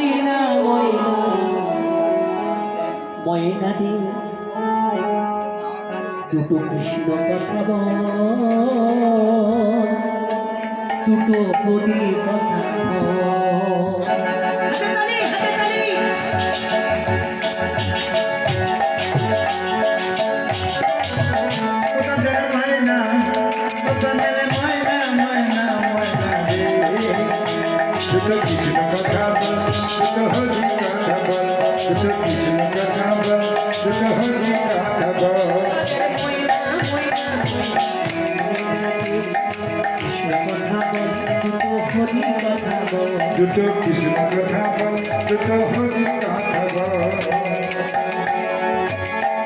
ময়না ময়না ময়না রে দুটো কৃষ্ণ কথা বল, দুটো হরি কথা দুটো কৃষ্ণ কথা বল, দুটো হরি কথা বল।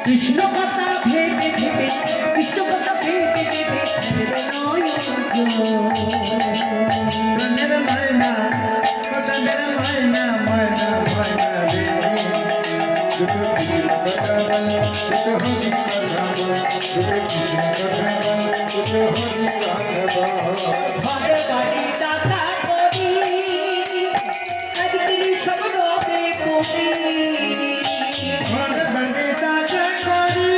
কৃষ্ণ কথা ভেবে ভেবে, কৃষ্ণ কথা ভেবে ভেবে প্রাণের ময়না, প্রাণের ময়না, ময়না ময়না রে। দুটো কৃষ্ণ কথা বল, দুটো হরি কথা বল, দুটো কৃষ্ণ কথা বল, দুটো হরি কথা বল। ঘরে বাড়ি টাকা করি, একদিন সব রবে করি। ঘরে বাড়ি টাকা করি,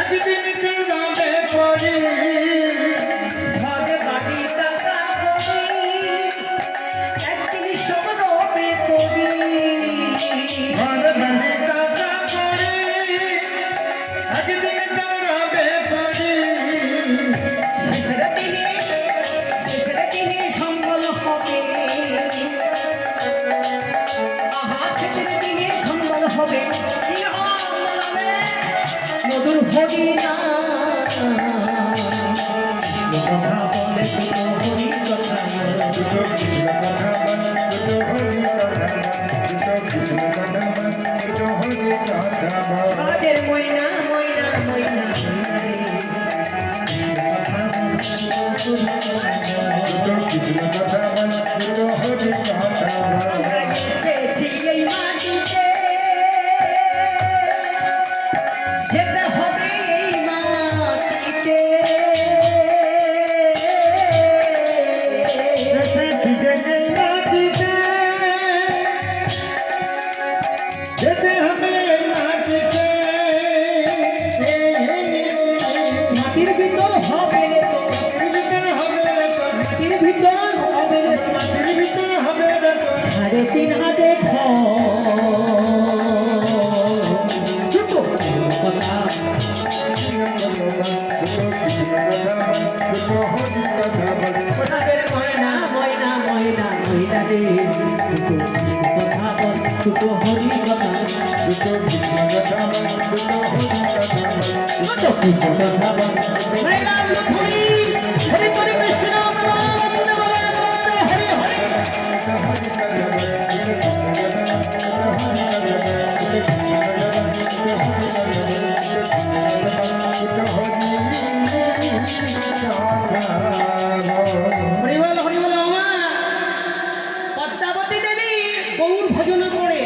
একদিন কি রবে করি। ঘরে বাড়ি টাকা করি, একদিন সব রবে করি। ঘরে বাড়ি টাকা করি, একদিন কি রবে করি। শেষের দিনে সম্বল হবে, আহা শেষের দিনে সম্বল হবে। মধুর হরি না কথা বলে দুটো হরি কথা বলে। দুটো কৃষ্ণ কথা বল, দুটো হরি কথা বল, দুটো কৃষ্ণ কথা বল, দুটো হরি কথা বল। কাজের ময়না ময়না ময়না দুটো কৃষ্ণ কথা বল, দুটো হরি কথা বল। এসেছি এই মাটিতে, যেতে হবে এই মাটিতে। যেতে হবে এই মাটিতে, মাটির ভিতর হবে রে তো, মাটির হবে রে তো, মাটির ভিতর হবে রে তো। মাটির ভিতরে হবে রে তো। 3.5 দুটো কথা দুটো কৃষ্ণ কথা বল, দুটো হরি কথা বল। ওদের ময়না ময়না ময়না ময়না রে দুটো কথা বল, দুটো হরি কথা বল। দুটো কৃষ্ণ কথা বল, দুটো হরি কথা বল। দুটো কৃষ্ণ কথা বল। ময়না হরি হরি করে কৃষ্ণ নাম বলে বলে হরি হরি। হরি বল আমা। পদ্মাবতী দেবী গৌর ভজন করে,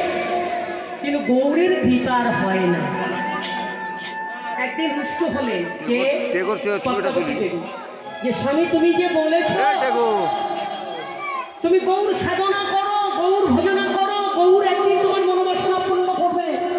কিন্তু গৌরীর বিচার হয় না। একদিন রুষ্ট হলেন কে? পদ্মাবতী দেবী, যে স্বামী তুমি যে বলেছ তুমি গৌর সাধনা